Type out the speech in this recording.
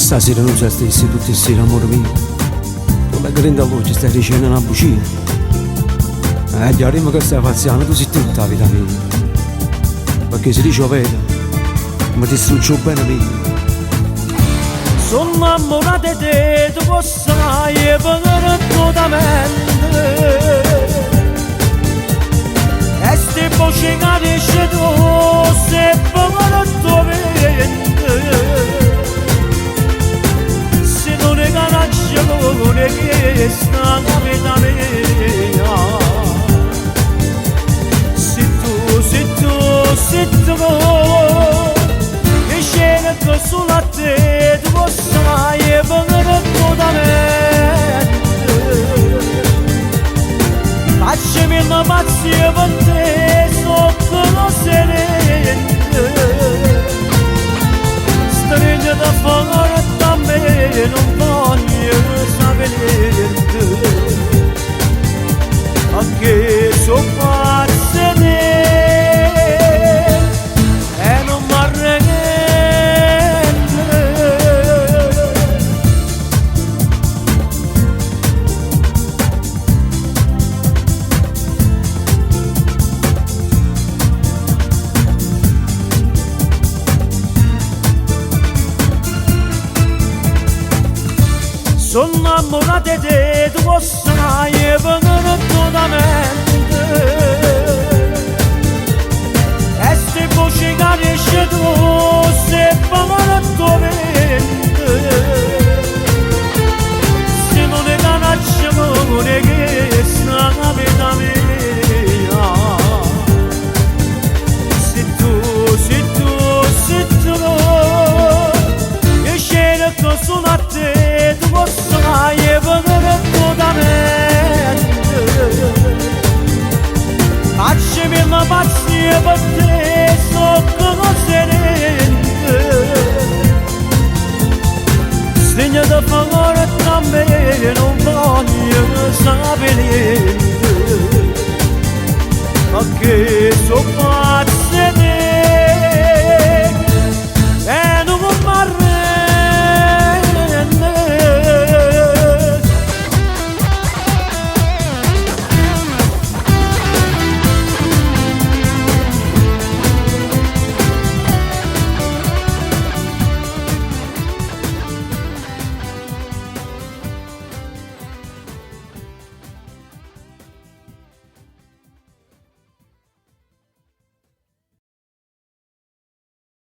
Stasera non sei stessi tutti insieme, amore mio. Con la grande luce stai dicendo una bugia. Chiariamo che stai facendo, tu sei tutta la vita mia. Perché se dice vero, mi distrugge bene mio. Sono innamorata di te, tu lo sai, perfettamente. E ste voci che dici tu, se perfettamente. Se non è ragione che sta la vita mia. Se tu, che scena che solo a te, tu lo sai, perfettamente. Facciami una pazzia per te, sotto lo sereno. Stringe da fuori da me, non voglio sapere niente. Anche sono pazza di te, e non mi arrendo. Sono innamorata di te, tu lo sai, perfettamente. E ste voci che dici tu, se perfettamente. Se non è ragione che sta la vita mia. Se tu, che scena che sono a te, tu lo sai, perfettamente. Facciami una pazzia per te, sotto lo sereno. Segna da favore tra me, non voglio sapere niente. Ma che sono pazzo